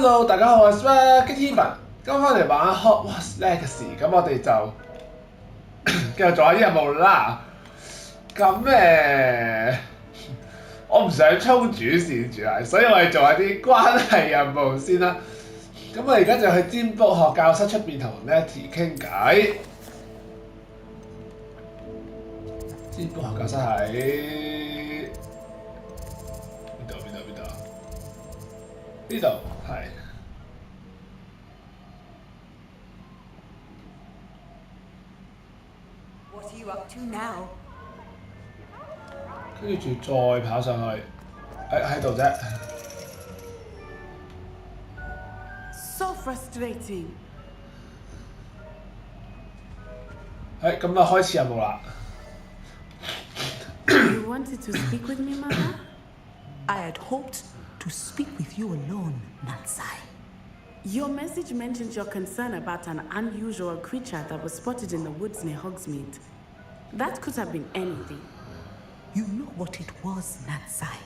Hello， 大家好，我係 Steven，今日翻嚟玩 Hogwarts Legacy， 咁我哋就繼續做下啲任務啦。咁我唔想衝主線住啊，所以我哋做下啲關係任務先啦。咁我而家就去占卜學教室出邊同 Nettie 傾偈。占卜學教室喺呢度係。What are you up to now? 跟住再跑上去，喺度啫。So frustrating. 咁就開始任務啦。You wanted to speak with me, Mother? I had hoped to speak with you alone, Natsai. Your message mentioned your concern about an unusual creature that was spotted in the woods near Hogsmeade. That could have been anything. You know what it was, Natsai.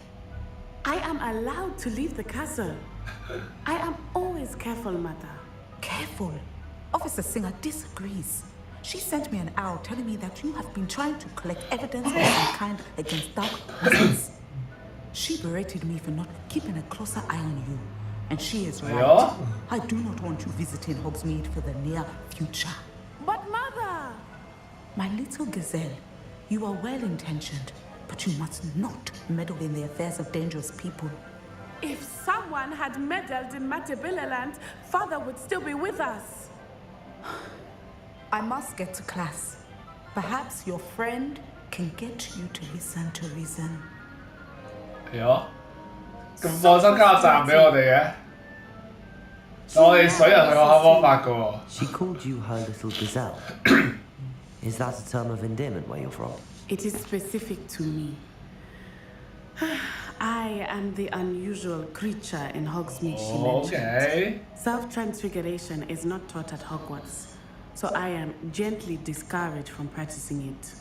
I am allowed to leave the castle. I am always careful, Mother. Careful? Officer Singer disagrees. She sent me an owl telling me that you have been trying to collect evidence of some kind against dark wizards. She berated me for not keeping a closer eye on you. And she is right. Yeah? I do not want you visiting Hogsmeade for the near future. But Mother! My little gazelle, you are well-intentioned, but you must not meddle in the affairs of dangerous people. If someone had meddled in Matabeleland, Father would still be with us. I must get to class. Perhaps your friend can get you to listen to reason. 係啊，咁放心加站俾我哋嘅，但我哋水人去學下方法㗎喎。She called you her little gazelle. Is that a term of endearment where you're from? It is specific to me. I am the unusual creature in Hogsmeade she mentioned. Okay. Self-transfiguration is not taught at Hogwarts, so I am gently discouraged from practicing it.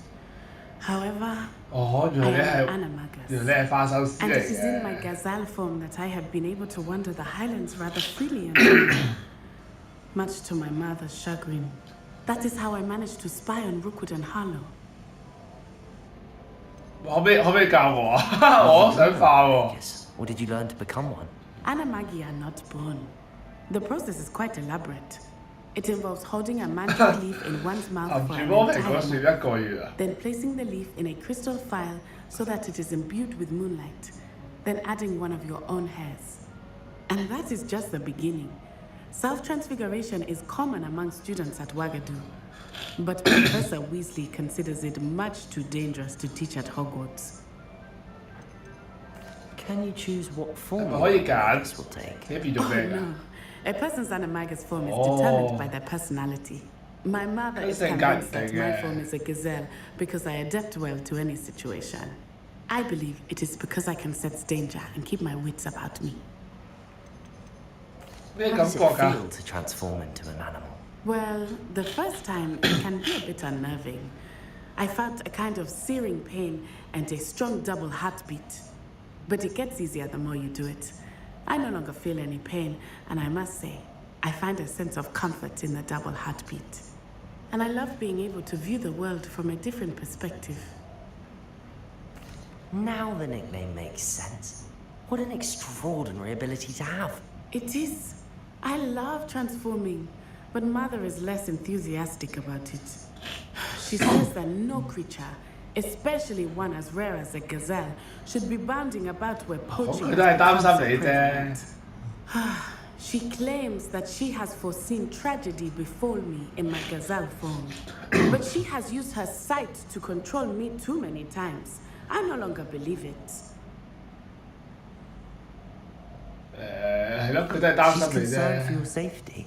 However, I am Animagus, 原來你係化獸師 and 嚟 it is in my 嘅。 gazelle form that I have been able to wander the Highlands rather freely until now, much to my mother's chagrin. That is how I managed to spy on Rookwood and Harlow. 可唔可以教我啊？我想化喎。Or did you learn to become one? Animagi are not born. The process is quite elaborate. It involves holding a magic leaf in one's mouth 含 for 住 an 魔蘋 entire 果樹 month, 1個月啊！ then placing the leaf in a crystal phial so that it is imbued with moonlight, then adding one of your own hairs. And that is just the beginning. Self-transfiguration is common among students at Wagadu, but Professor Weasley considers it much too dangerous to teach at Hogwarts. Can you choose what form 係咪可以 your 揀 this will take? 你變做 Oh 咩㗎？ no. A person's animagus form is Oh. determined by their personality. My mother is That's a convinced good that thing, my yeah. form is a gazelle because I adapt well to any situation. I believe it is because I can sense danger and keep my wits about me. 咩 How 感 does 覺 it 㗎？ feel to transform into an animal? Well, the first time it can be a bit unnerving. I felt a kind of searing pain and a strong double heartbeat. But it gets easier the more you do it. I no longer feel any pain, and I must say, I find a sense of comfort in the double heartbeat. And I love being able to view the world from a different perspective. Now the nickname makes sense. What an extraordinary ability to have. It is. I love transforming, but Mother is less enthusiastic about it. She says that no creature, especially one as rare as a gazelle, should be bounding about where poaching 佢都係擔 has 心 become 你 so 啫。 prevalent. She claims that she has foreseen tragedy befall me in my gazelle form. But she has used her sight to control me too many times. I no longer believe it. 係咯，佢都係擔 She's 心你 concerned for 啫。 your safety.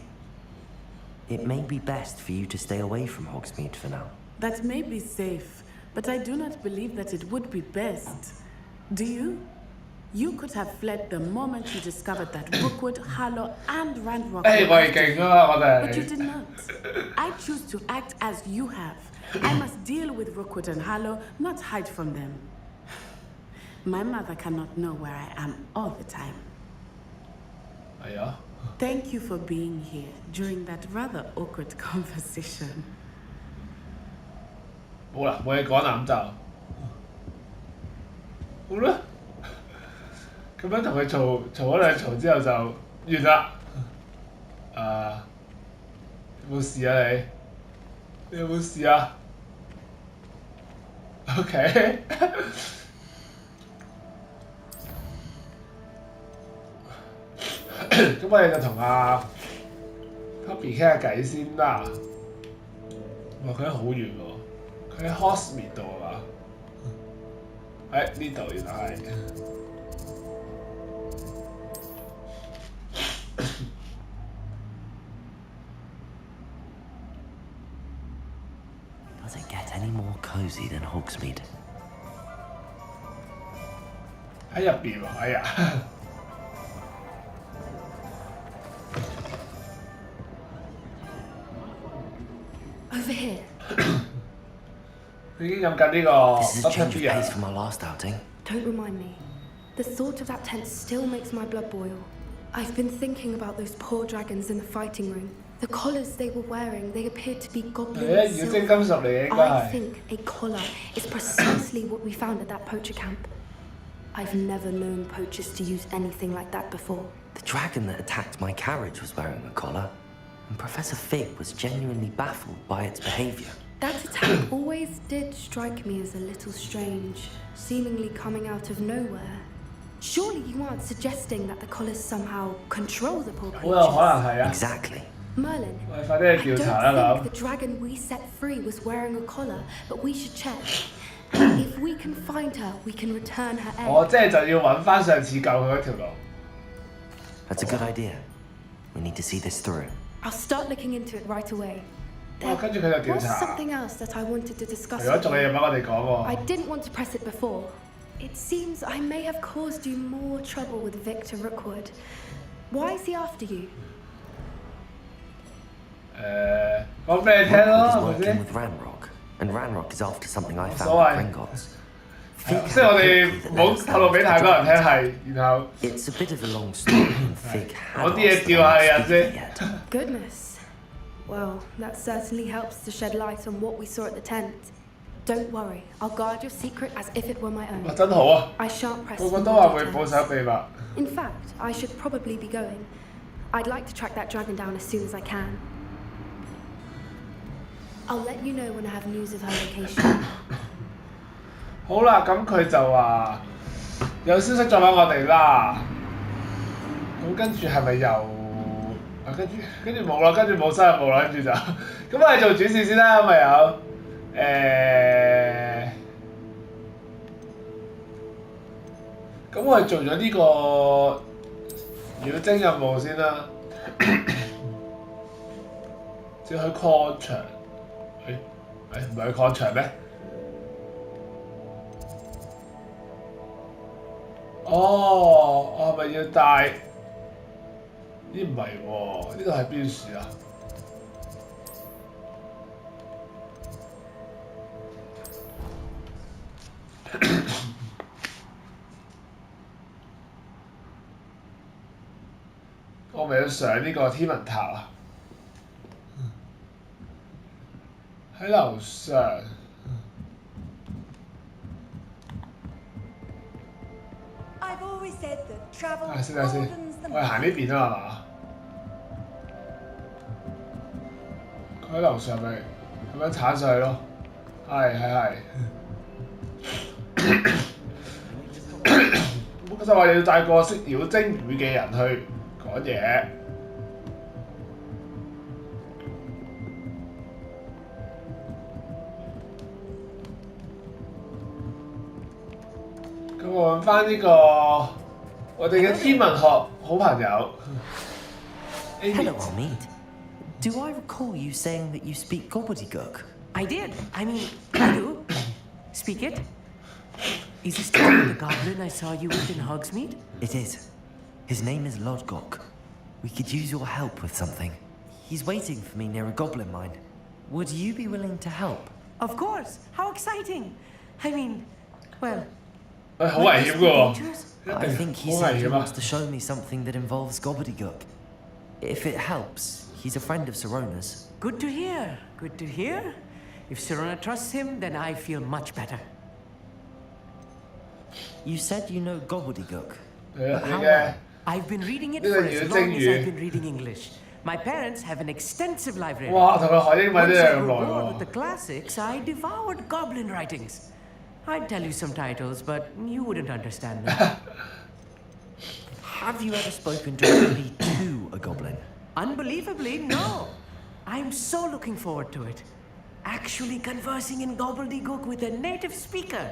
It may be best for you to stay away from Hogsmeade for now. That may be safe, but I do not believe that it would be best. Do you? You could have fled the moment you discovered that Rookwood, Harlow, and Randrock 誒，我係勁啊嘛，我 but you 哋。 did not. I choose to act as you have. I must deal with Rookwood and Harlow, not hide from them. My mother cannot know where I am all the time. 係啊。Thank you for being here during that rather awkward conversation. 冇啦，冇嘢講啦，咁就好啦。咁樣同佢嘈咗兩嘈之後就完啦。有冇事啊你？你有冇事啊？OK 咁我哋就同阿 Toby 傾下偈先啦。哇！佢喺好遠喎，佢喺 Hogsmeade 度啊嘛？呢度原來係。Does it get any more cozy than Hogsmeade? 喺入邊喎，哎呀！Over here. 佢已經飲緊呢個 This is a change of beer pace from our last outing. Don't remind me. The thought of that tent still makes my blood boil. I've been thinking about those poor dragons in the fighting ring. The collars they were wearing, they appeared to be 係 goblin 啊，妖精金屬嚟嘅應該 I 係。 think a collar is precisely what we found at that poacher camp. I've never known poachers to use anything like that before. The dragon that attacked my carriage was wearing a collar, and Professor Fig was genuinely baffled by its behavior. That attack always did strike me as a little strange, seemingly coming out of nowhere. Surely you aren't suggesting that the collars somehow control the poor 好有可 creatures? 能係啊！ Exactly. Merlin, 我哋快啲去 I 調查啦 don't 咁 think。the dragon we set free was wearing a collar, but we should check. And if we can find her, we can return her 我 egg. 即係就要揾翻上次救佢嗰條路。 That's a good idea. We need to see this through. I'll start looking into it right away. 哇！跟住佢就調 was 查。 something else that I wanted to 除 discuss 咗 with 仲有 you. 嘢揾我哋講 I 喎。 didn't want to press it before. It seems I may have caused you more trouble with Victor Rookwood. Why is he after you? 講俾你聽 Rookwood 咯， is 係咪 working 先？ with Ranrock, and Ranrock is after something I 冇 found 所 at 謂。 Gringotts. 即係我哋唔好透露俾太多人聽係，然後 It's a bit of a long story, and Fig had 講啲嘢 asked 叫下你 about 人 speaking 先。 yet. Goodness. Well, that certainly helps to shed light on what we saw at the tent. Don't worry, I'll guard your secret as if it were my 哇！ own. 真好啊！ I shan't press 個個 you 都話 more 會保 details. 守秘密。 In fact, I should probably be going. I'd like to track that dragon down as soon as I can. I'll let you know when I have news of her location. 好啦，咁佢就話有消息再揾我哋啦。咁跟住係咪又跟住冇啦，跟住冇新任務啦，跟住就咁我哋做主線先啦，咪有咁我哋做咗呢個妖精任務先啦。只去礦場，唔係去礦場咩？哦，我係咪要帶？咦唔係喎，呢度係邊樹啊？我咪要上呢個天文塔啊！喺樓上。I've always said that travel 先睇先， broadens the 我係行呢邊啊係嘛？佢喺樓上咪咁樣鏟上去咯，係。咁就話要帶個識妖精語嘅人去講嘢。咁我揾翻呢個我哋嘅天文學好朋友 Hello, Almeid. Do I recall you saying that you speak gobbledygook? I did. I mean, I do. Speak it. Is this the goblin I saw you with in Hogsmeade? It is. His name is Lodgok. We could use your help with something. He's waiting for me near a goblin mine. Would you be willing to help? Of course. How exciting. I mean, well, 好危險㗎喎， dangerous? I think he 好危 said he 險啊 wants！to show me something that involves gobbledygook. If it helps, he's a friend of Sirona's. Good to hear. Good to hear. If Sirona trusts him, then I feel much better. You said you know gobbledygook. But how well? I've been reading it for as long as I've been reading English. My parents have an extensive library. Wow,同佢學英文 Once 都 I 有咁 grew 耐 bored with 喎 the。classics, I devoured goblin writings. I'd tell you some titles, but you wouldn't understand them. Have you ever spoken directly to a goblin? Unbelievably, no. I'm so looking forward to it. Actually conversing in gobbledygook with a native speaker.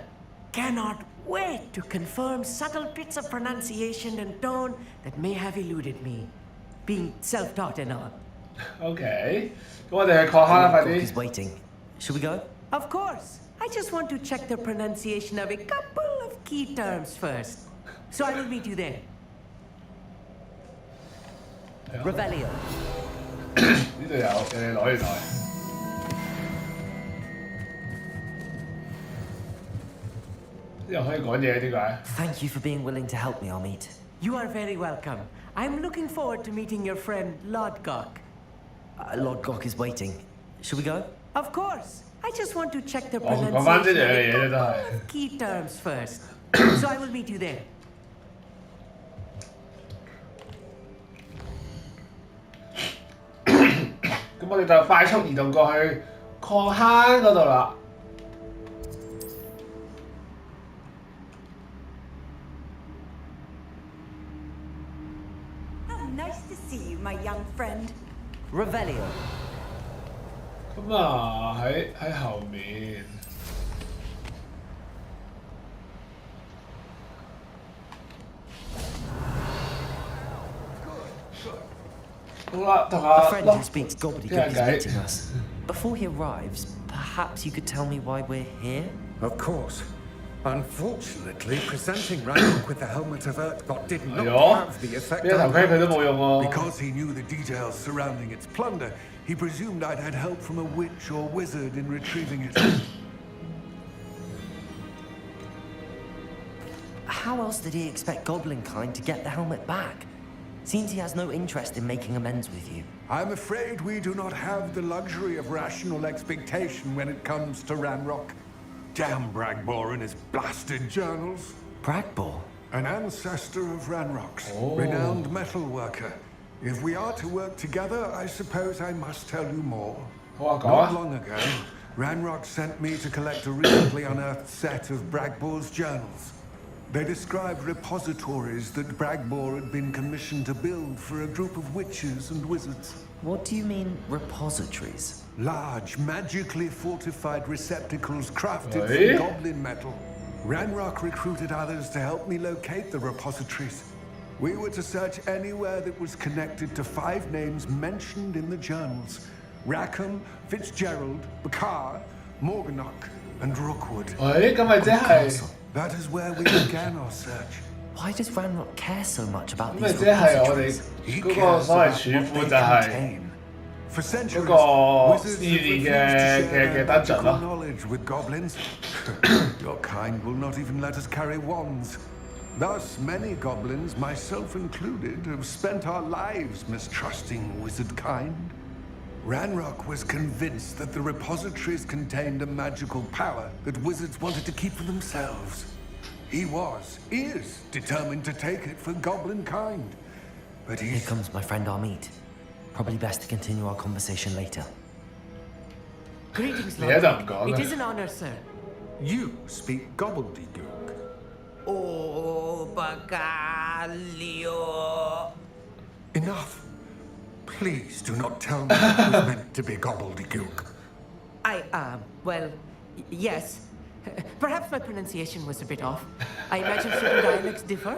Cannot wait to confirm subtle bits of pronunciation and tone that may have eluded me. Being self-taught and all. OK，咁我哋去礦坑啦，快 Gook 啲 is。waiting. Shall we go? Of course. I just want to check the pronunciation of a couple of key terms first. So I will meet you there. Revelio. 呢度有，你攞嚟。又可以講嘢，點解？ Thank you for being willing to help me, Amit. You are very welcome. I'm looking forward to meeting your friend, Lodgok. Lord Gok is waiting. Shall we go? Of course. I just want to check the 講翻呢 pronunciation 樣 of 嘢 a 啫，都 couple 係。 of key terms first. So I will meet you there. 咁我哋就快速移動過去礦坑嗰度啦。How nice to see you, my young friend. Revelio. 咁啊，喺後面。好啦，同 A 阿 friend 咯 who speaks 傾 gobbledygook 下 is 偈。 meeting us. Before he arrives, perhaps you could tell me why we're here? Of course. Unfortunately, presenting Ranrock with the helmet of Urtkot did not 係喎， have the effect 呢個頭盔佢都 I 冇用喎。 Because he knew the details surrounding its plunder, he presumed I'd had help from a witch or wizard in retrieving it. How else did he expect Goblinkind to get the helmet back? Seems he has no interest in making amends with you. I'm afraid we do not have the luxury of rational expectation when it comes to Ranrock. Damn Bragbor and his blasted journals. Bragbor? An ancestor of Ranrock's, renowned metal worker. If we are to work together, I suppose I must tell you more. 好啊，講 Not 啊。 long ago, Ranrock sent me to collect a recently unearthed set of Bragbor's journals. They described repositories that Bragbor had been commissioned to build for a group of witches and wizards. What do you mean, repositories? Large, magically fortified receptacles crafted Hey. from goblin metal. Ranrock recruited others to help me locate the repositories. We were to search anywhere that was connected to 5 names mentioned in the journals. Rackham, Fitzgerald, Bakar, Morganach, and Rookwood. 喂，咁咪即係， That is where we began our search. Why does Ranrock care so much about 咁咪 these 即係我哋 repositories? He 嗰個 cares 所謂 about 處 what 庫 they 就係 contain. For centuries, 嗰個 wizards 試 have 煉 refused 嘅 to share their dungeon magical 咯。 knowledge with goblins. Your kind will not even let us carry wands. Thus, many goblins, myself included, have spent our lives mistrusting wizard kind. Ranrock was convinced that the repositories contained a magical power that wizards wanted to keep for themselves. He is determined to take it for goblin kind. But Here he's comes my friend Amit. Probably best to continue our conversation later. Greetings, Yeah, Lord. don't go. It is an honor, sir. You speak gobbledygook. Oh, Bagalio. Enough. Please do not tell me it was meant to be gobbledygook. Well, yes. Perhaps my pronunciation was a bit off. I imagine certain dialects differ.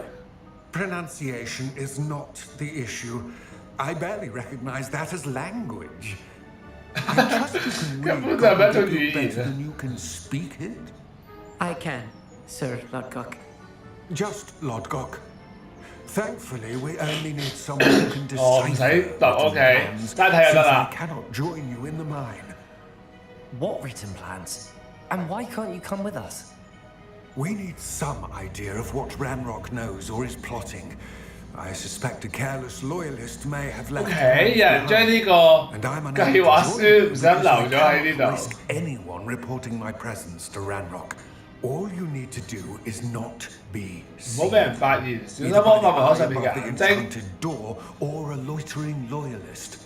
Pronunciation is not the issue. I barely recognize that as language. I trust you can read 根本就係咩種語 gobbledygook 言 better 啊？ than you can speak it. I can, Sir Lodgok. Just Lodgok. Thankfully, we only need someone who can 哦，唔使 decipher 讀 written ，OK， plans, 齋睇就得 since I 啦。 cannot join you in the mine. What written plans? And why can't you come with us? We need some idea of what Ranrock knows or is plotting. I suspect a careless loyalist may have left. OK， 有人將呢個 And I'm 計劃書唔小心 because 留 I 咗喺呢 cannot 度。 risk anyone reporting my presence to Ranrock. All you need to do is not be 唔好俾人 seen. 發現，小心 Either 幫 by 發 the 埋我 eye 上面 above 嘅 the 眼睛。 enchanted door or a loitering loyalist.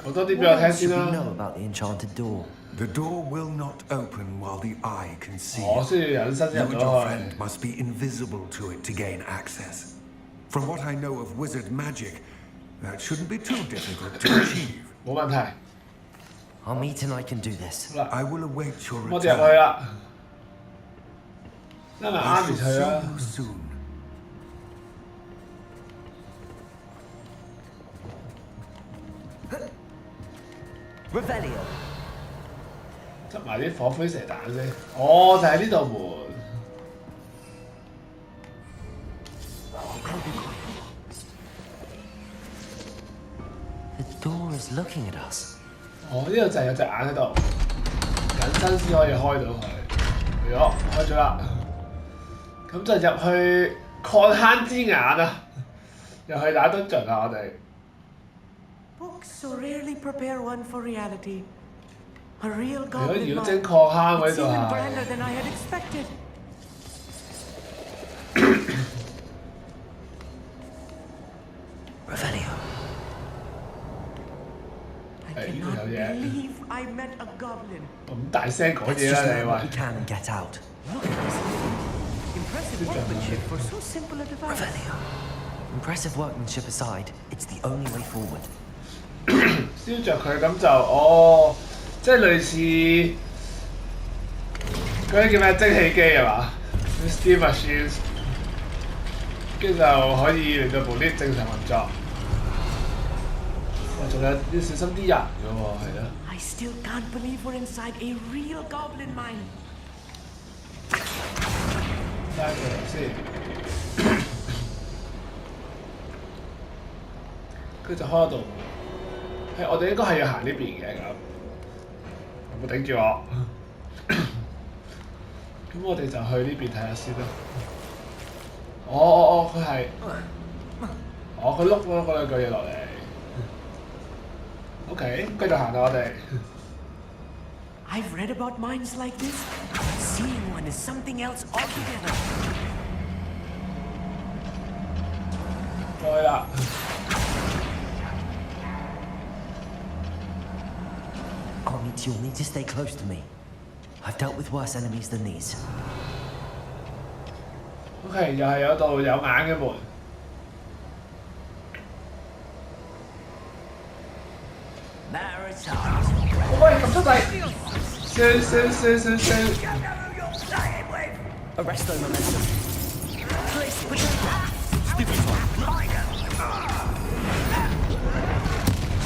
講多啲俾 What 我聽 else 先 should we 啦。 know about the enchanted door? The door will not open while the eye can see. 我需要隱身 You 入 and 咗 your 去。 friend must be invisible to it to gain access. From what I know of wizard magic, that shouldn't be too difficult to achieve. 冇問題。 Our meet and I can do this. 好啦， I will await your 我哋入去 return. 啦。拉埋 I Amy shall 去啦 see。you soon. Revelio. 執埋啲火灰蛇蛋先。哦，就係呢度門。 The door is looking at us. 哦，呢度就係有隻眼喺度，緊身先可以開到佢。嚟咗，開咗啦。咁就入去礦坑之眼啊！入去打dungeon啊！我哋。 Books so rarely prepare one for reality. A real 如果 goblin 妖精 mind. 礦坑 It's 嗰度 even 係 grander than I had expected. Revelio. I Hey, you cannot know, yeah. believe I met a goblin. 咁大聲講 Let's 嘢 just 啦，你 learn 話 what we can and get out. Look at this. Impressive workmanship for so simple a device. Revelio. Impressive workmanship aside, it's the only way forward. 燒着佢咁就哦，即係類似嗰啲叫咩蒸汽機係嘛？啲 steam machines，跟住就可以令到部 lift 正常運作。哇！仲有要小心啲人嘅喎，係咯。 I still can't believe we're inside a real goblin mine. 拉佢嚟先，跟住就開咗道門。係，我哋應該係要行呢邊嘅咁，有冇頂住我？咁我哋就去呢邊睇下先啦。佢係，佢碌咗嗰兩句嘢落嚟。OK，繼續行啦，我哋。 I've read about mines like this. Seeing one is something else altogether. 過去啦。 Army, you'll need to stay close to me. I've dealt with worse enemies than these. OK，又係有道有眼嘅門。喂，撳出嚟！升！ Arresto momentum.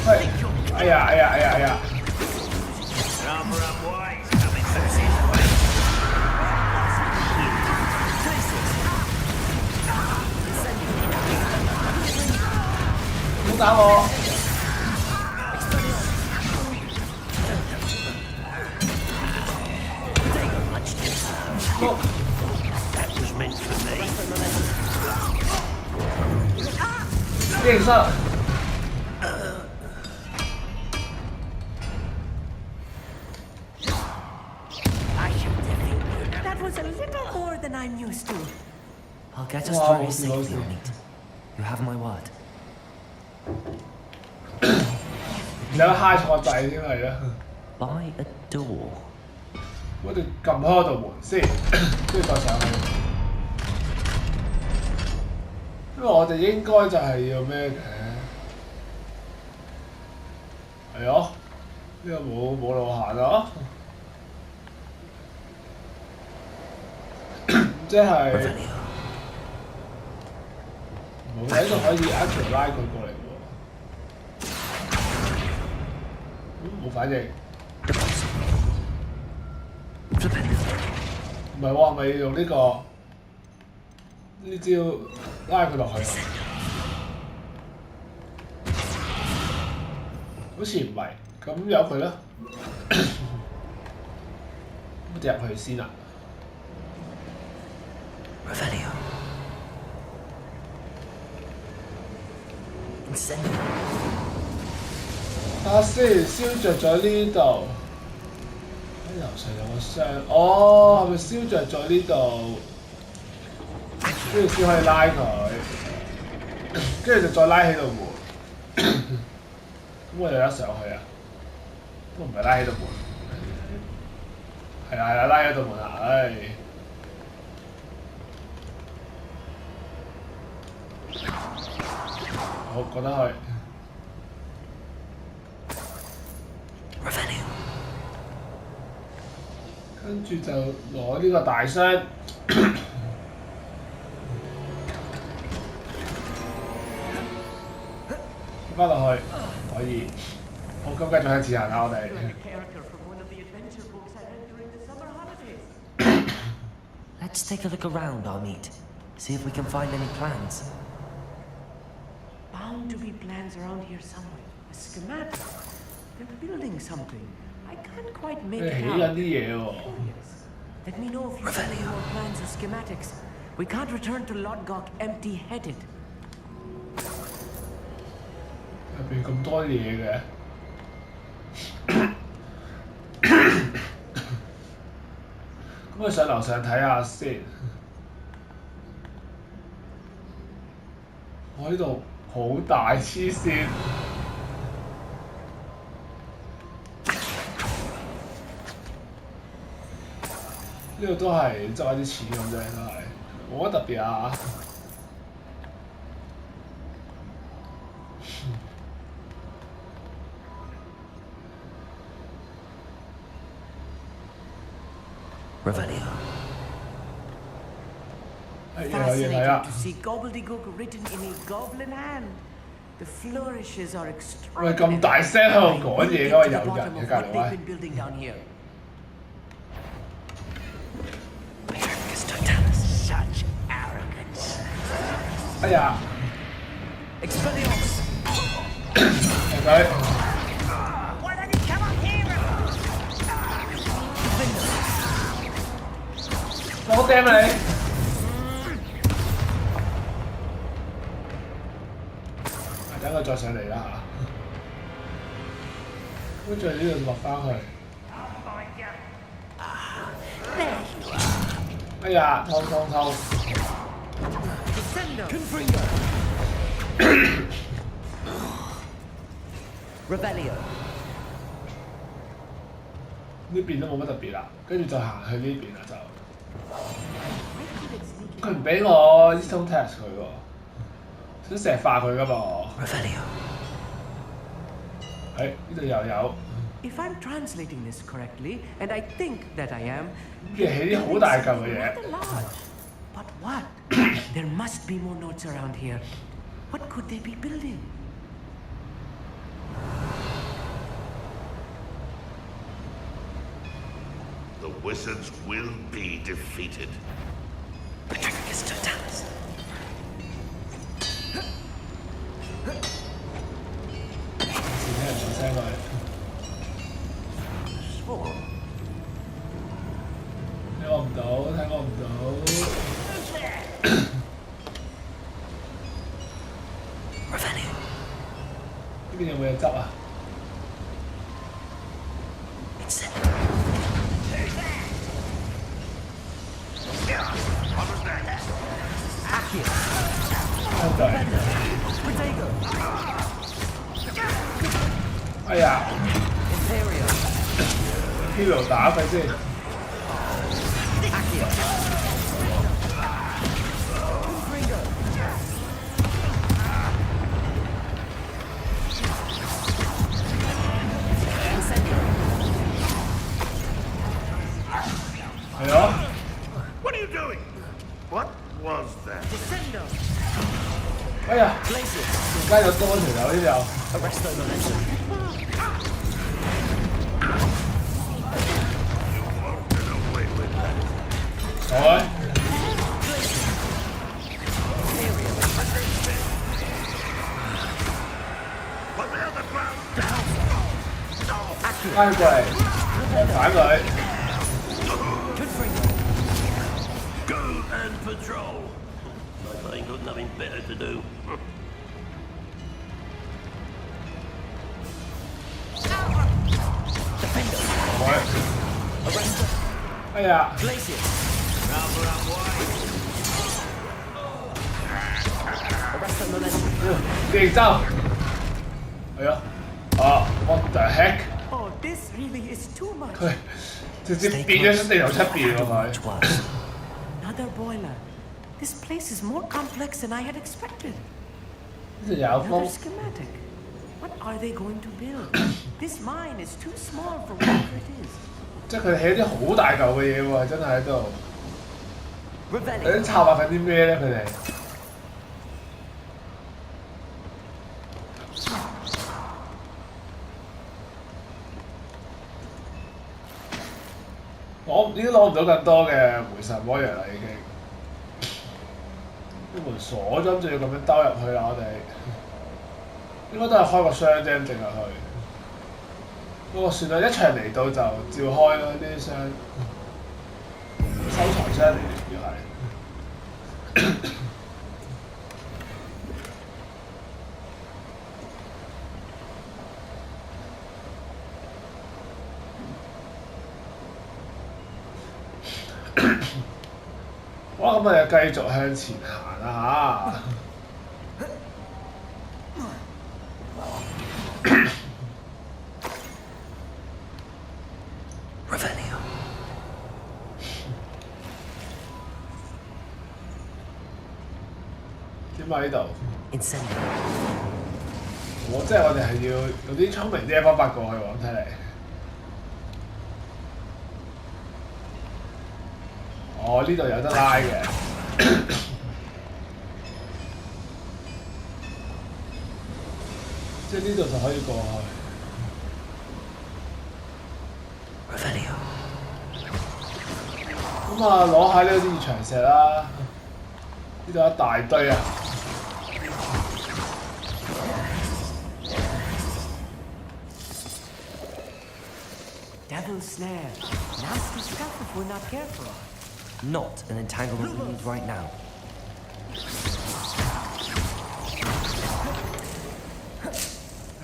Hey, 哎呀！ 唔好打我！變色。 That was a little more than I'm used to. I'll get us Wow, through safely, lovely. Onit. You have my word. 有揩錯掣添係啦。 By a door. 我哋撳開嗰道門先，跟住再上去。因為我哋應該就係要咩嘅？係咯，呢個冇路行啊！即係 Revelio. 冇喺度可以一條拉佢過嚟喎。冇反應。 Revelio. 唔係喎，係咪要用呢招拉佢落去啊？好似唔係，咁由佢啦。我哋入去先啦。 Revelio. 睇下先，燒着咗呢度。喺樓上有個箱，哦，係咪燒着咗呢度？跟住先可以拉佢，跟住就再拉起道門。咁我哋有得上去啊？都唔係拉起道門。係啊，拉起道門啊！唉。好，覺得去。跟住就攞呢個大箱，翻落去可以。好，咁繼續向前行啦，我哋。Let's take a look around our meet. See if we can find any plans. Bound to be plans around here somewhere. A schematic. They're building something. I can't quite make it 起 out. 緊啲嘢喎。Let me know if you have any more plans or schematics. We can't return to Lodgok empty-headed. 入邊咁多嘢嘅。咁我上樓上睇下先。我呢度好大黐線。呢度都係執下啲錢咁啫，都係冇乜特別啊。Revelio. 係有嘢睇啊！ To see gobbledygook written in a goblin hand. The flourishes are 喂， extraordinary. 咁大聲喺度講嘢嗰個有人 Bottom 嘅 of 隔 what 離 they've 位。 been building down here. Such arrogance. 哎呀！ Expelliarmus! 係佢。 Why don't you come up here? 我掟啊你！等佢再上嚟啦嚇。跟住呢度落翻去。哎呀，偷！ Revelio. 呢邊都冇乜特別啦，跟住就行去呢邊啦就。佢唔俾我 Instant Test 佢喎，想石化佢噶噃。係呢度又有。 If I'm translating this correctly, and I think that I am, 跟住起啲好大嚿嘅嘢。 rather large. But what? There must be more notes around here. What could they be building? The wizards will be defeated. 聽人講聲佢。聽我唔到，聽我唔到。呢邊有冇嘢執啊？ 哎呀 ，Hero 打佢先。係咯。 What are you doing? What was that? 哎呀，而家有多條友呢度。 好啊！拉過嚟，反佢。 Go and patrol. I ain't got nothing better to do. 咩啊？勁州，係啊，啊 what the heck？ Oh, this really is too much. 佢直接變咗地球出邊喎佢。Another boiler. This place is more complex than I had expected. 呢度有 Another 風， schematic. What are they going to build? This mine is too small for whatever it is. 即係佢哋起啲好大嚿嘅嘢喎，真係喺度。有啲 Revelio. 策劃緊啲咩咧？佢哋？已經攞唔到更多嘅回神魔藥啦，已經。呢門鎖咗，仲要咁樣兜入去啦，我哋應該都係開個箱啫，淨係去。不過算啦，一場嚟到就照開啦，呢啲箱收藏箱嚟嘅，要係。好啦，咁我哋繼續向前行啦嚇。Revelio. 點解呢度？ Incendio. 即係我哋係要用啲聰明啲嘅方法過去喎，睇嚟。哦，呢度有得拉嘅。即係呢度就可以過去。Revelio. 咁啊，攞下呢啲熱長石啦。呢度一大堆啊！ Devil's snare. Nasty stuff if we're not careful. Not an entanglement we need right now.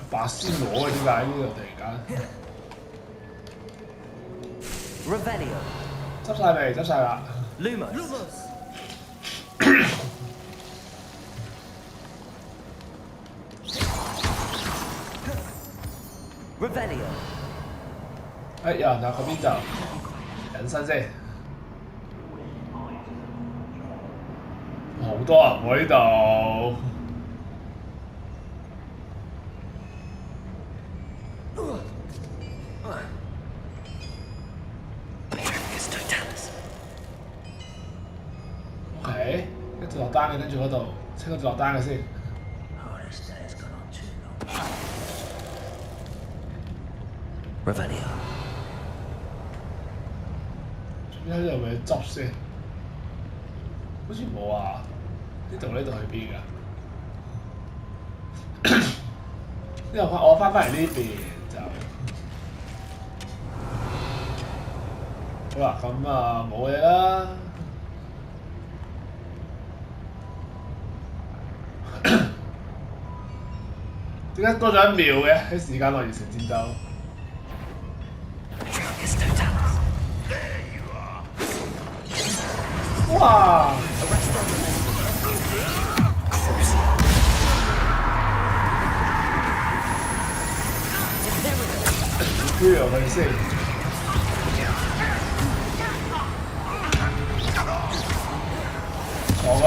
白仙螺嘅點解呢度突然間？ Revelio. 執晒未？執晒啦。 Lumos. Revelio. 有人啊，嗰邊就隱身先。好多人喎呢度。OK， 跟住落單嘅，跟住嗰度清咗落單嘅先。Revelio. 最尾有冇嘢執先？好似冇啊！呢度去邊㗎？呢度我翻嚟呢邊就好啦，咁啊冇嘢啦。點解多咗1秒嘅？喺時間內完成戰鬥。哇！Hero 佢先，坐佢。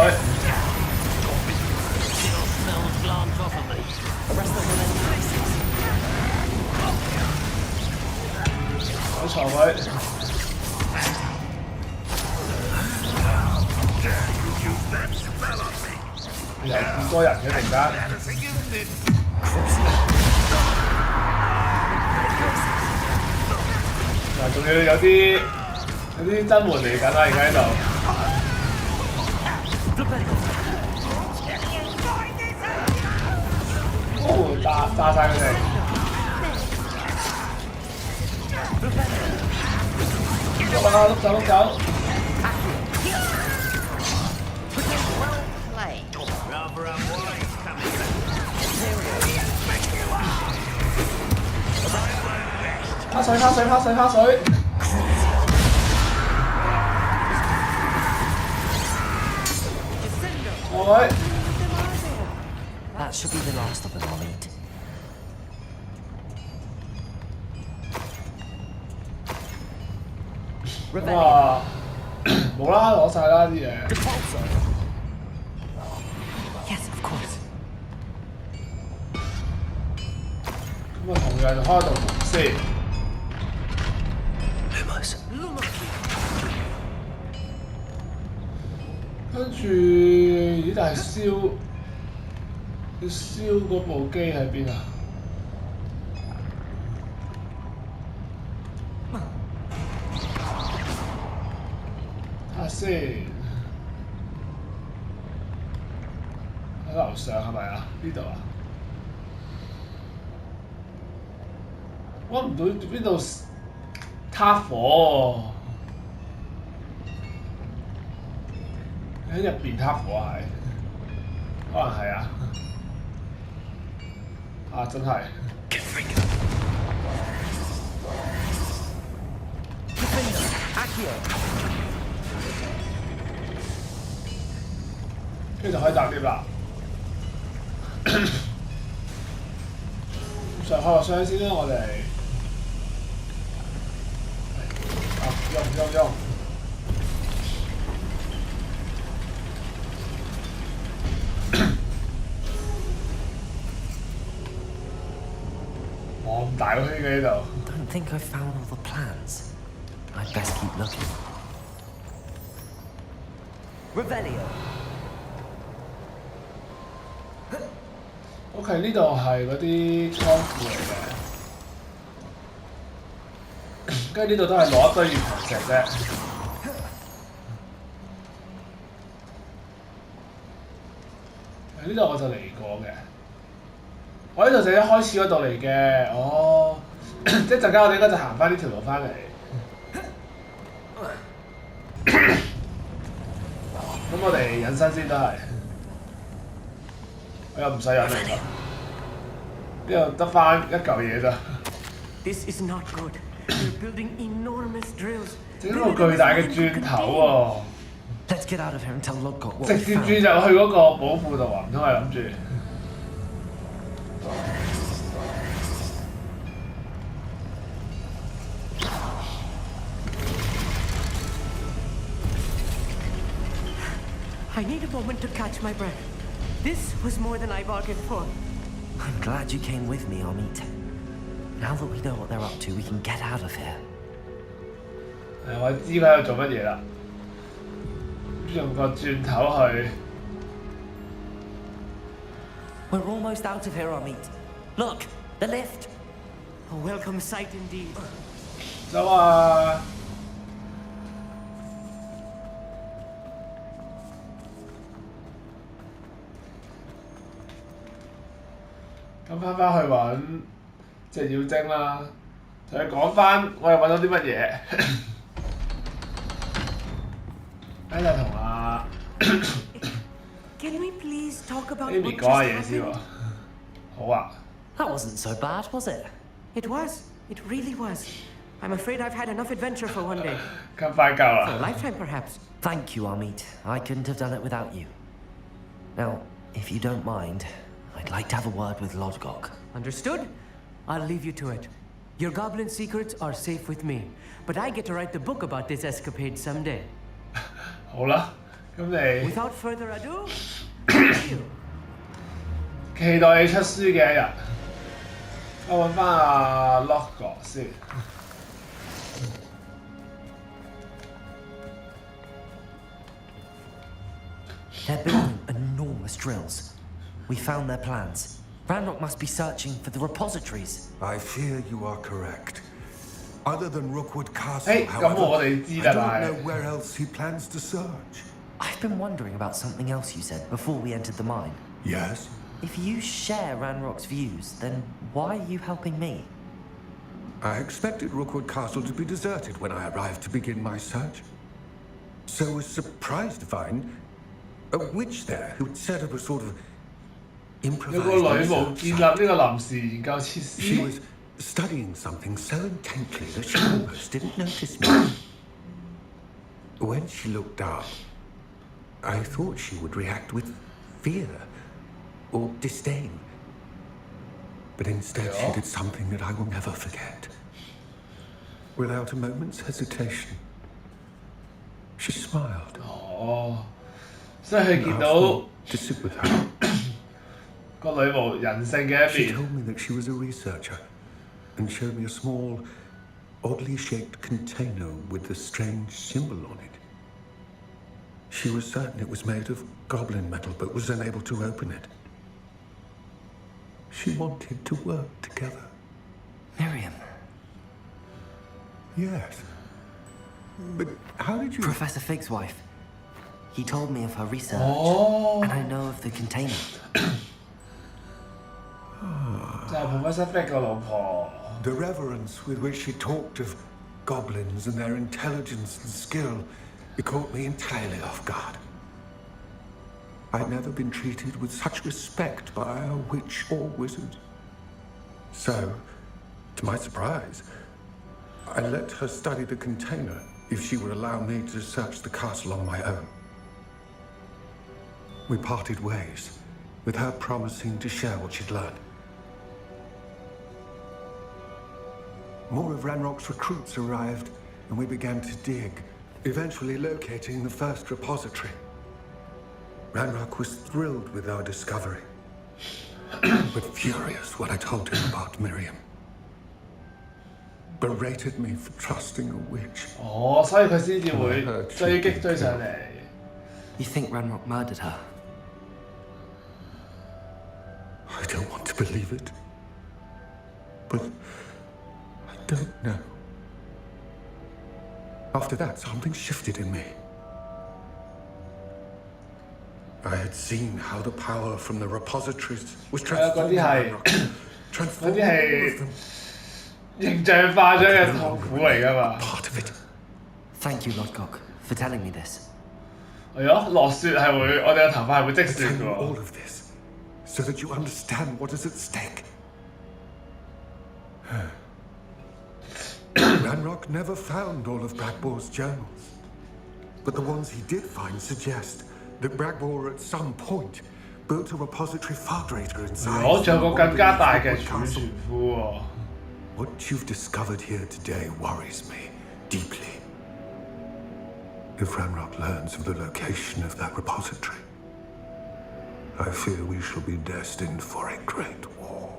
我坐佢。有咁多人嘅突然間。嗱，仲要有啲真門嚟緊啦，而家喺度。哦，炸晒佢哋。碌啦，碌走碌走。拋水！佢。That should be the last of them, I'll eat. 咁啊，冇啦，攞晒啦啲嘢。 Yes, of course. 咁啊，同樣開道門先。 Lumos. 跟住，咦？但係燒嗰部機喺邊啊？睇下先，喺樓上係咪啊？呢度啊？揾唔到邊度撻火喎、喺入邊撻火係，可能係啊。啊，真係。跟住就可以搭 lift 啦。上開個箱先啦，我哋。啊，用。哇！咁大個圈嘅呢度。 Don't think I've found all the plans. I'd best keep looking. Revelio. OK， 呢度係嗰啲倉庫嚟嘅，跟住呢度都係攞一堆月球石啫。呢度我就嚟過嘅，我呢度就一開始嗰度嚟嘅，哦，即係陣間我哋應該就行翻呢條路翻嚟。咁我哋隱身先都係，我又唔使隱嚟㗎，呢度得翻一嚿嘢咋。 This is not good. We're building enormous drills. 整到個巨大嘅鑽頭喎。 Let's get out of here and tell Lodgok what 直 we 接 found. 轉入去嗰個寶庫度啊！唔通係諗住？ I need a moment to catch my breath. This was more than I bargained for. I'm glad you came with me, Amit. Now that we know what they're up to, we can get out of here. 我知佢喺度做乜嘢啦。用個轉頭去。 We're almost out of here, Amit. Look, the lift. A welcome sight indeed. 走啊！咁翻去揾隻妖精啦，同佢講翻我又揾到啲乜嘢。跟住同阿 Can we please talk about Amy what 講下 just 嘢先喎 happened?。好啊。 That wasn't so bad, was it? It was. It really was. I'm afraid I've had enough adventure for one day. 咁快夠 For a 啦。 lifetime, perhaps. Thank you, Amit. I couldn't have done it without you. Now, if you don't mind, I'd like to have a word with Lodgok. Understood? I'll leave you to it. Your goblin secrets are safe with me, but I get to write the book about this escapade someday. 好啦，咁你 Without further ado, thank you. 期待你出書嘅一日。我揾翻阿 Lodgok 先。 They're building enormous drills. We found their plans. Ranrock must be searching for the repositories. I fear you are correct. Other than Rookwood Castle, Hey, however, come on, I it's either don't way. know where else he plans to search. I've been wondering about something else you said before we entered the mine. Yes? If you share Ranrock's views, then why are you helping me? I expected Rookwood Castle to be deserted when I arrived to begin my search. So was surprised to find a witch there who'd set up a sort of 有 improvised 個女巫 research 建立 site. 呢個臨時研究設 She 施。 was studying something so intently that she almost didn't notice me. When she looked up, I thought she would react with fear or disdain. But instead, she did something that I will never forget. Without a moment's hesitation, she smiled. 哦，所以佢見到 To sit with her. 個女巫人性嘅一 She 面。 told me that she was a researcher and showed me a small, oddly shaped container with a strange symbol on it. She was certain it was made of goblin metal, but was unable to open it. She wanted to work together. Miriam. Yes. But how did you... Professor Fig's wife. He told me of her research. Oh. And I know of the container. 就係 Professor Fig 個老婆。 The reverence with which she talked of goblins and their intelligence and skill, it caught me entirely off guard. I'd never been treated with such respect by a witch or wizard. So, to my surprise, I let her study the container if she would allow me to search the castle on my own. We parted ways, with her promising to share what she'd learned. More of Ranrock's recruits arrived, and we began to dig, eventually locating the first repository. Ranrock was thrilled with our discovery, but furious when I told him about Miriam. Berated me for trusting a witch. 哦，所以佢先至會追擊追上嚟。 You think Ranrock murdered her? I don't want to believe it, but I don't know. After that, something shifted in me. I had seen how the power from the repositories was transforming Ranrock, 嗰 transforming 啲 all 係 of them. 形象化咗嘅痛苦嚟㗎嘛。 Part of it. Thank you, Lodgok, for telling me this. 係咯，落雪係會，我哋嘅頭髮係會積 I 雪 tell 㗎 you all 喎。 of this so that you understand what is at stake. Ranrock never found all of Bragbaugh's journals, but the ones he did find suggest that Bragbaugh at some point built a repository far greater in size. 我仲有個更加大嘅 than 儲 Hogwarts 存 Castle. 庫喎。 What you've discovered here today worries me deeply. If Ranrock learns of the location of that repository, I fear we shall be destined for a great war.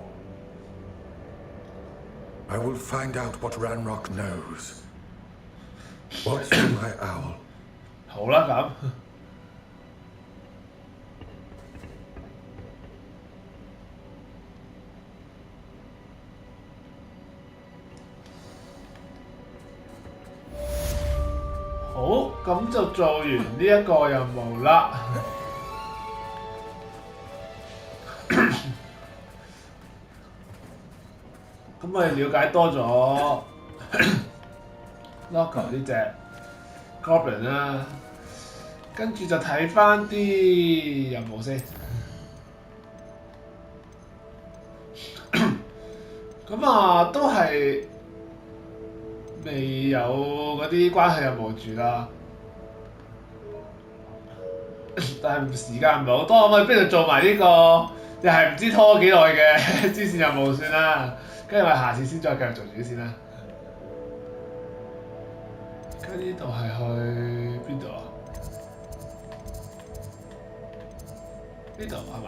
I will find out what Ranrock knows. Watch for my owl. 好啦咁。好，咁就做完呢一個任務啦。咁我哋了解多咗 Logo 呢隻 Goblin 啦，跟住就睇翻啲任務先。咁啊，都係未有嗰啲關係任務住啦。但係時間唔係好多，我哋不如做埋呢個又係唔知拖幾耐嘅支線任務算啦。跟住我哋下次先再繼續做主線啦。跟住呢度係去邊度啊？呢度係咪？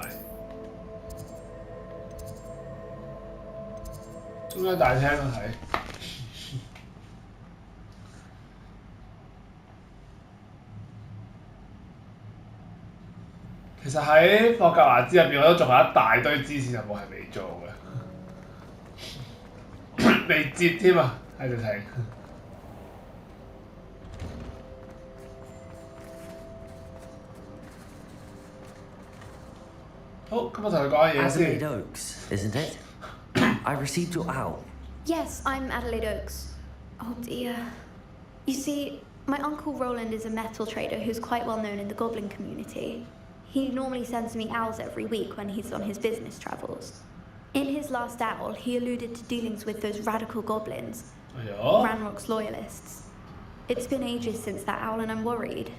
中央大廳啊睇。其實喺霍格華茲入邊，我都仲有一大堆支線任務係未做嘅，未接添啊！喺度睇。好，咁我同佢講下嘢 Adelaide 先。 Oaks, isn't it? I received your owl. Yes, I'm Adelaide Oaks. Oh dear. You see, my uncle Roland is a metal trader who's quite well known in the goblin community. He normally sends me owls every week when he's on his business travels. In his last owl, he alluded to dealings with those radical goblins, Oh. Ranrock's loyalists. It's been ages since that owl and I'm worried.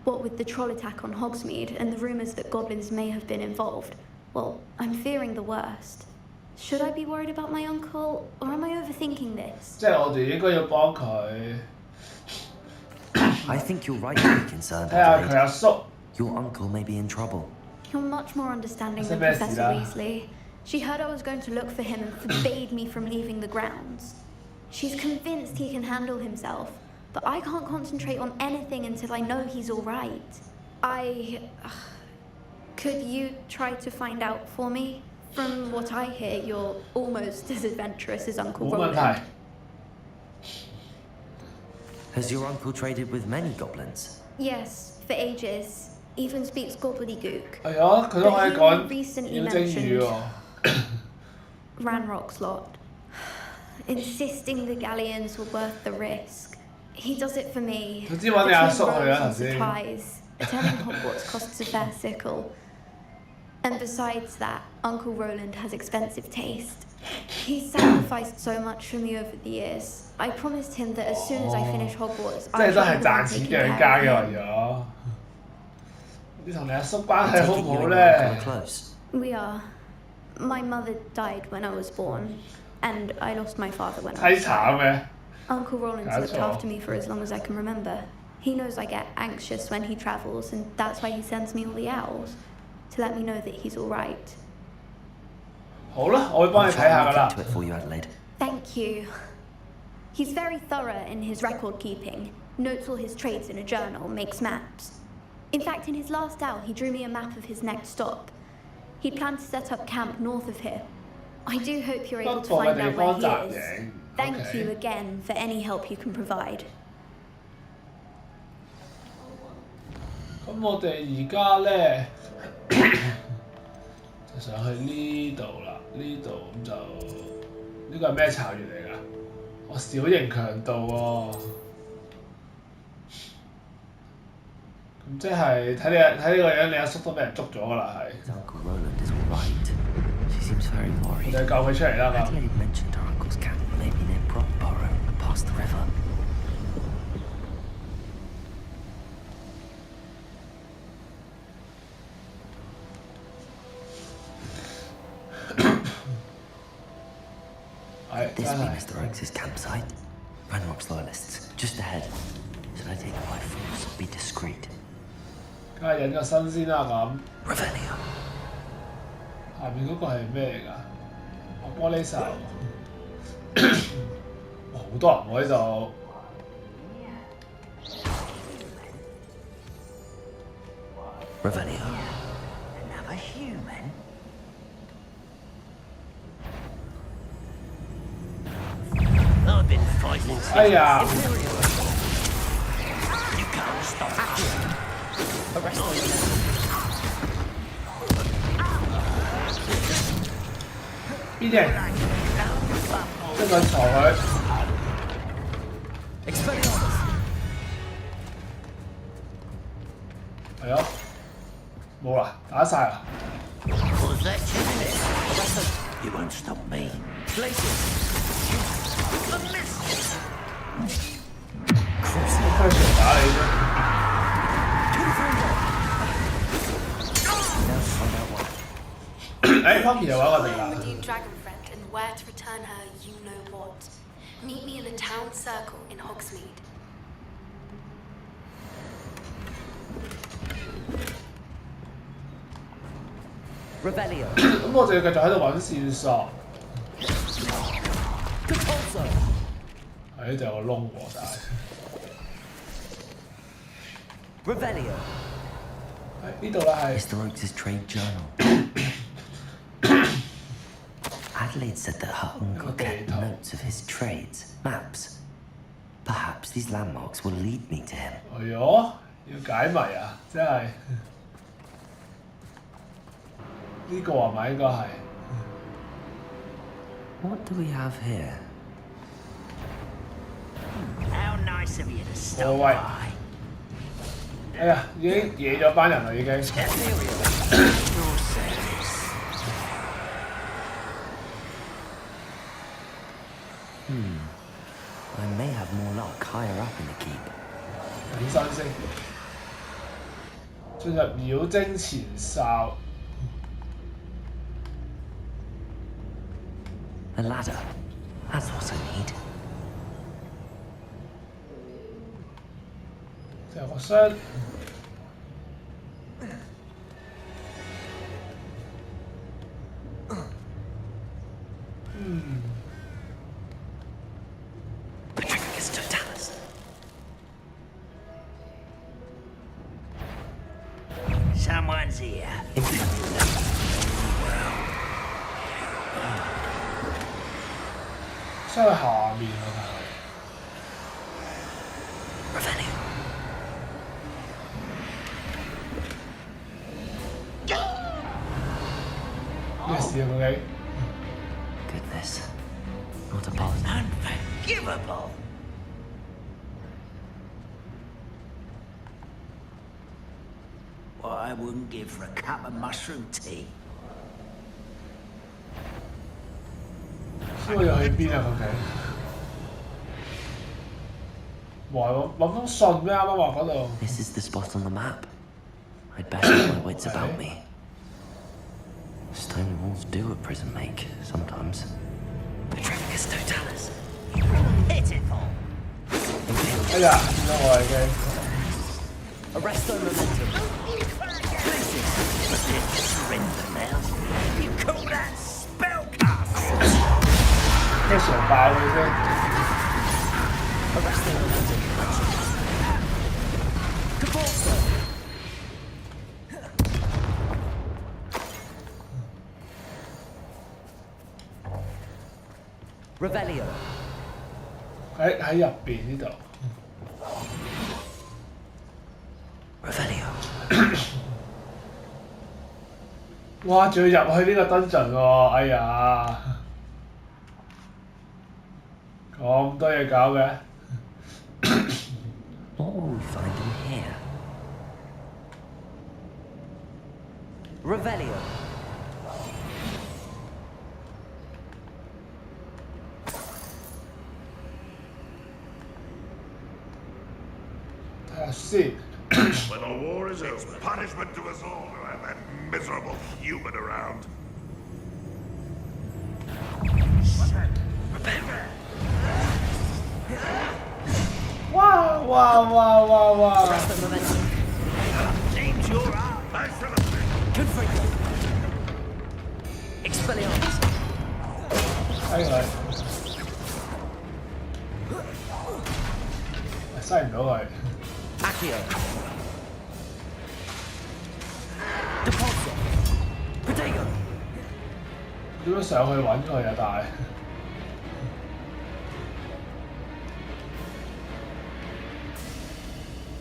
What with the troll attack on Hogsmeade and the rumours that goblins may have been involved, well, I'm fearing the worst. Should I be worried about my uncle, or am I overthinking this? 即係我哋應該要幫佢 I think you're right to be concerned, 睇下佢 Adelaide. 阿叔 Your uncle may be in trouble. You're much more understanding than That's a Professor mess, Weasley. She heard I was going to look for him and forbade me from leaving the grounds. She's convinced he can handle himself, but I can't concentrate on anything until I know he's all right. Could you try to find out for me? From what I hear, you're almost as adventurous as Uncle 冇問 Roland. 題。 Has your uncle traded with many goblins? Yes, for ages. Even speaks gobbledygook. 係啊，佢都可以 But he 講 recently 妖精語喎。 Ranrock's lot. Insisting the galleons were worth the risk. He does it for me. 總之揾你阿叔 Between 去 robes 啦頭 and 先。 supplies, attending Hogwarts costs a fair sickle. And besides that, Uncle Roland has expensive taste. He's sacrificed so much for me over the years. I promised him that as soon as I finish Hogwarts, 即 I 係都 should 係 be the 賺 one 錢 taking 養 care 家 of 嘅 him. 為咗。你同你阿叔關 I 係 take 好 it 唔 you 好 and your uncle 咧 are？ close. We are. My mother died when I was born, and I lost my father when I 凄 was 慘 5. 嘅。 Uncle Roland's looked That's all. after me for as long as I can remember. He knows I get anxious when he travels, and that's why he sends me all the owls, to let me know that he's all right. 好啦，我會幫 I'll 你睇 try 下 and 㗎 look 啦 into。it for you, Adelaide. Thank you. He's very thorough in his record keeping, notes all his trades in a journal, makes maps. In fact, in his last owl, he drew me a map of his next stop. He planned to set up camp north of here. I do hope you're able to 北部嘅 find 地 out 方 where 紮 he is. 營。 Thank OK you again for any help you can provide. 咁我哋而家咧就上去呢度啦，呢度咁就呢個係咩巢穴嚟㗎？我小型強盜喎。咁即係睇呢個樣，你阿叔都俾人捉咗㗎啦，係。 His uncle Roland is all right. She seems very 我 worried. 哋救佢出嚟啦咁。 Adelaide mentioned her uncle's camp may be near Brockborough, past the river. This be Mr. Oakes' campsite. Ranrock's loyalists, just ahead. Should I take it by force? Be discreet. 梗係引個身先啦咁。 Revelio. 下面嗰個係咩嚟㗎？玻璃手。哇好多人喎呢度。 Revelio. Another human? I've been fighting since 哎呀！ you can't stop me. 邊啲人？一個鋤佢。 Expelliarmus. 係咯。冇啦，打晒啦。 Was that you? You won't stop me. Places. 開場打你啫。 Now to find out why. 誒 Poppy 又揾我哋啦。 Redeem Dragon Friend and where to return her, you know what. Meet me in the town circle in Hogsmeade. Revelio. 咁我哋要繼續喺度揾線索。 Compulso. 係呢度有個窿喎，但係。 Revelio. 係呢度啦，係。 Mr. Oakes' trade journal. Adelaide said that her uncle kept notes of his trades, maps. Perhaps these landmarks will lead me to him. 哎呦，要解謎啊！真係。呢個係咪應該係？ What do we have here? How nice of you to 我 stop 喂， by. 哎呀，已經惹咗班人啦，已經。 Your service. I may have more luck higher up in the keep. 起身先。進入妖精前哨。A ladder. That's what I need. 有個箱。Petrificus totalis. Someone's here. 箱喺下面啊！ Revelio. 咩事啊？究竟？ Goodness. Not a boss. Unforgivable. What I wouldn't give for a cup of mushroom tea. 呢個又去邊啊？究竟？哇！揾封信咩？啱啱話嗰度。 This is the spot on the map. I'd better have my wits about me. Stone walls do a prison make, sometimes. Petrificus totalis. Pitiful. 哎呀，見到我已經。 Arresto momentum. Surrender now. You call that spellcast? 咩常爆佢先？ Arresto momentum. Caporso. Revelio. 喺入邊呢度。 Revelio. 哇！仲要入去呢個 dungeon 喎，哎呀！咁多嘢搞嘅。 What will we find in here? Revelio. See. When the war is over, it's punishment to us all to have that miserable human around. Wow, wow, wow, wow, wow. Arresto momentum. Name's your eye. Confringo. Expelliarmus. 睇佢。篩唔到佢。 Accio. Depulso. Protego. 點樣上去揾佢啊？但係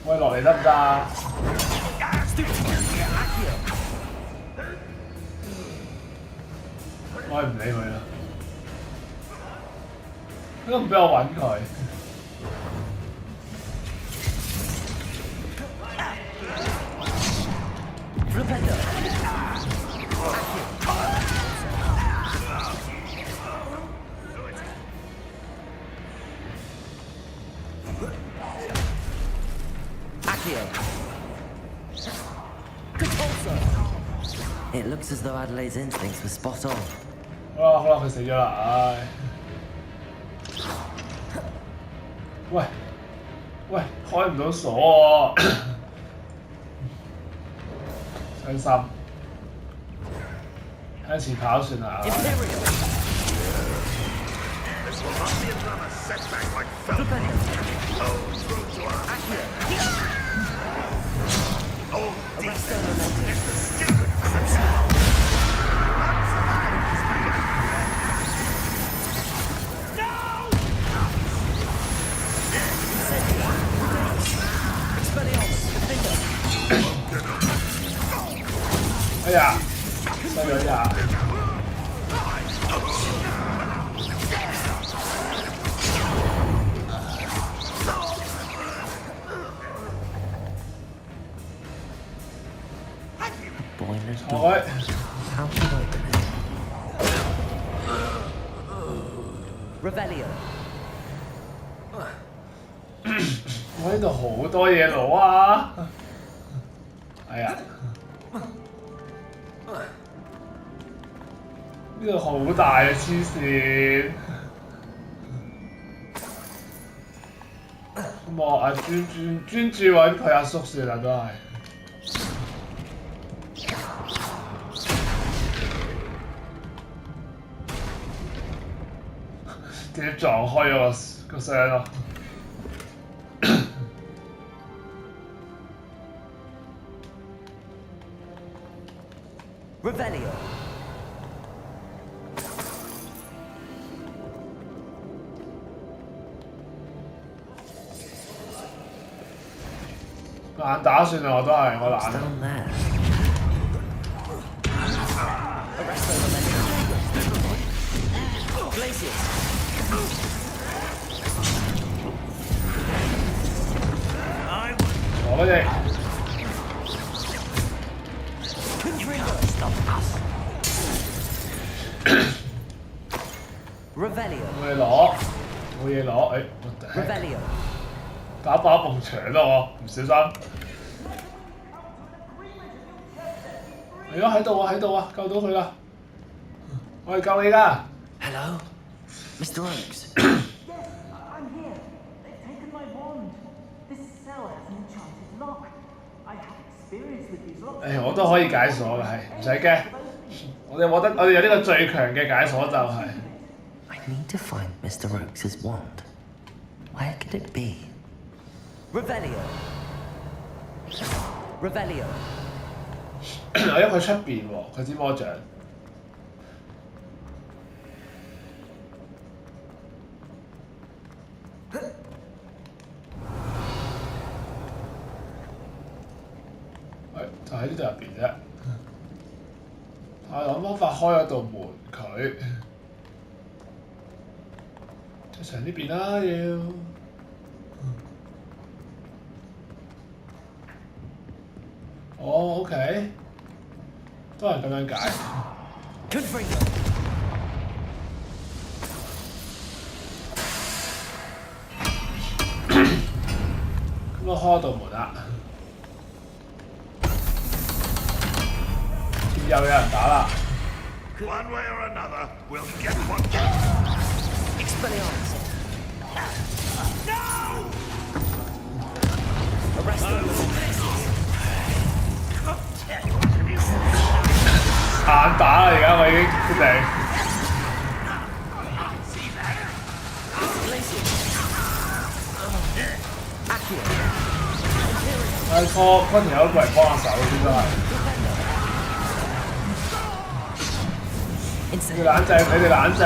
喂，落嚟得唔得啊？ Accio. 我係唔理佢啦，佢都唔俾我揾佢。 Rependo. Accio. Compulso. It looks as though Adelaide's instincts were spot on. 好啦，佢死咗啦，唉！喂，開唔到鎖喎，傷心。向前跑算啦。 Imperial. This will not be another setback like Felton. Oh, through to our Accio. oh, Arresto momentum. it's the stupid crimson. Expelliarmus. Defender. 哎呀，收咗一下。 Boiler's 坐 door. 開。 How to open it? Revelio. 我呢度好多嘢攞啊！係啊，呢度好大啊！黐線。咁我專注揾佢阿叔算啦，都係。直接撞開咗個箱咯。Revelio。懶打算啦，我都係我懶。我嗰隻。冇嘢攞，冇嘢攞，誒，我頂。打爆一埲牆咯，我唔小心。係啊，喺度啊，喺度啊，救到佢啦！我係救你㗎。Hello, Mr. Oaks. Yes, I'm here. They've taken my wand. This cell has an enchanted lock. I have experience with these locks. 誒，我都可以解鎖㗎，係唔使驚。我哋有呢個最強嘅解鎖就係。I need to find Mr. Oaks' wand. Where could it be? Revelio. Revelio. 我因為佢出邊喎，佢支魔杖。就喺呢度入邊啫。我諗方法開咗道門佢。就上呢邊啦要。哦 ，OK， 都係咁樣解。咁我開道門啦，又有人打啦。One way or another, we'll get what. Expelliarmus. No! Arrest them. 硬打啦！而家我已經決定。拖條友過嚟幫下手先都係。你哋冷靜，你哋冷靜。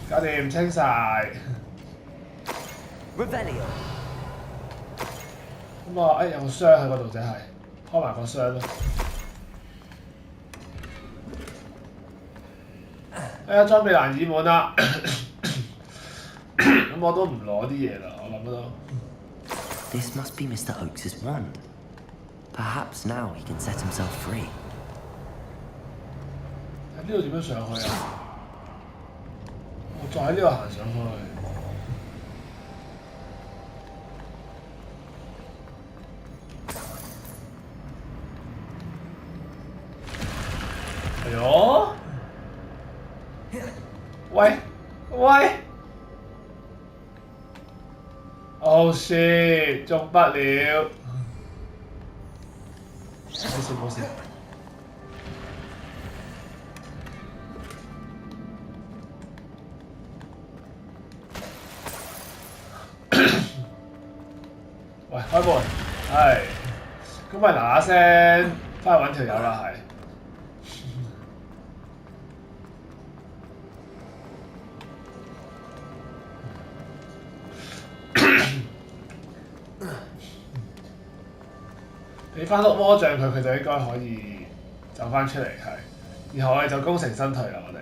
搞掂，清晒。Revelio。咁啊，有個箱喺嗰度啫，係開埋個箱咯。裝備難以滿啦，咁我都唔攞啲嘢啦，我諗都。This must be Mr. Oaks' wand. Perhaps now he can set himself free. 喺呢度點樣上去啊？我再喺呢度行上去。係喎。喂喂 ！Oh shit！ 中不了。冇事冇事。喂，開門，係，咁咪嗱嗱聲翻去揾條友啦，係。你翻碌魔杖佢就應該可以走翻出嚟，係。然後我哋就功成身退啦，我哋。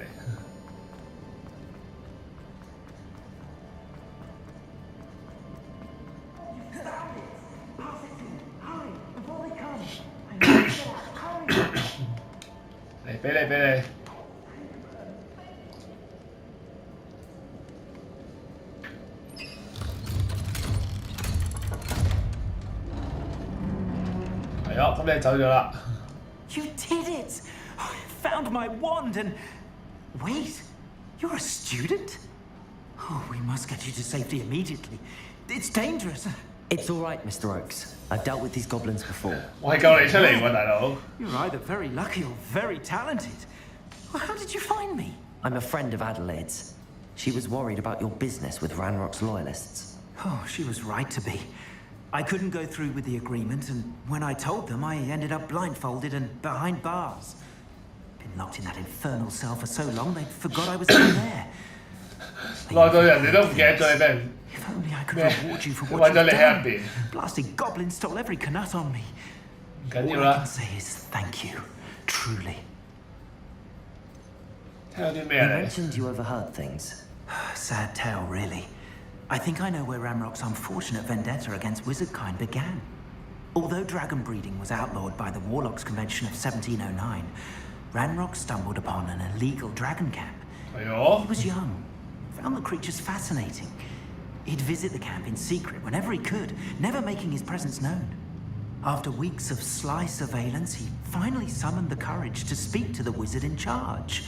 俾你。係咯，咁你走咗啦。You did it! I found my wand and... Wait, you're a student? Oh, we must get you to safety immediately. It's dangerous. It's all right, Mr. Oakes. I've dealt with these goblins before. 我係救你出嚟喎，大佬。You're either very lucky or very talented. Well, how did you find me? I'm a friend of Adelaide's. She was worried about your business with Ranrock's loyalists. Oh, she was right to be. I couldn't go through with the agreement, and when I told them, I ended up blindfolded and behind bars. Been locked in that infernal cell for so long, they forgot I was even there. 耐到人哋都唔記得咗你俾人 If only I could reward you for what you've done. Blasted goblins stole every canut on me. All I can say is thank you, truly. You mentioned you overheard things. Sad tale, really. I think I know where Ranrock's unfortunate vendetta against wizardkind began. Although dragon breeding was outlawed by the Warlocks Convention of 1709, Ranrock stumbled upon an illegal dragon camp. He was young, found the creatures fascinating. He'd visit the camp in secret whenever he could, never making his presence known. After weeks of sly surveillance, he finally summoned the courage to speak to the wizard in charge.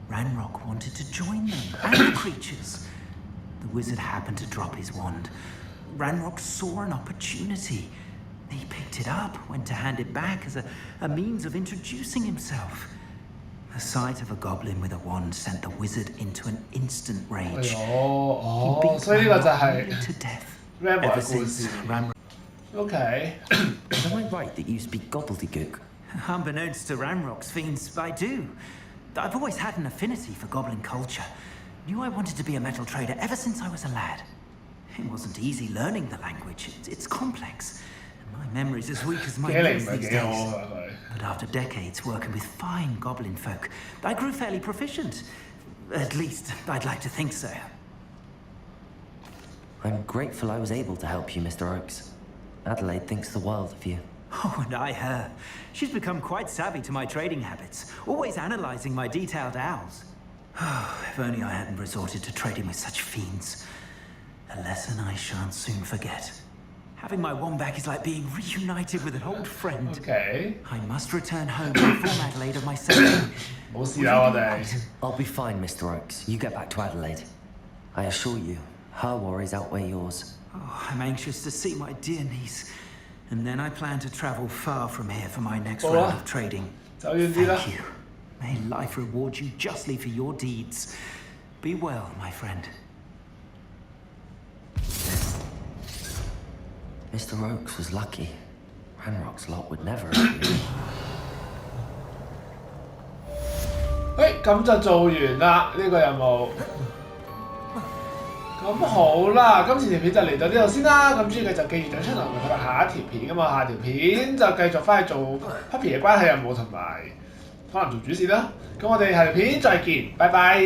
Ranrock wanted to join them and the creatures. The wizard happened to drop his wand. Ranrock saw an opportunity. He picked it up, went to hand it back as a means of introducing himself. The sight of a goblin with a wand sent the wizard into an instant rage. He beat Ranrock to death. Ever since, Ranrock... Okay. Am I right that you speak gobbledygook? Unbeknownst to Ranrock's fiends, I do. I've always had an affinity for goblin culture. Knew I wanted to be a metal trader ever since I was a lad. It wasn't easy learning the language. It's complex. My memory's as weak as my knees these days. But after decades working with fine goblin folk, I grew fairly proficient. At least, I'd like to think so. I'm grateful I was able to help you, Mr. Oakes. Adelaide thinks the world of you. Oh, and I her. She's become quite savvy to my trading habits, always analysing my detailed owls. If only I hadn't resorted to trading with such fiends. A lesson I shan't soon forget. Having my wand back is like being reunited with an old friend. Okay. I must return home to inform Adelaide of my safety. I'll be fine, Mr. Oakes. You get back to Adelaide. I assure you, her worries outweigh yours. Oh, I'm anxious to see my dear niece. And then I plan to travel far from here for my next round of trading. Thank you. May life reward you justly for your deeds. Be well, my friend. Mr. Oakes was lucky. Ranrock's lot would never agree. 咁就做完啦，呢個任務。咁好啦，今次條片就嚟到呢度先啦。咁中意嘅就記住獎出嚟，我哋下一條片㗎嘛。下條片就繼續翻去做 Puppy 嘅關係任務同埋可能做主線啦。咁我哋下條片再見，拜拜。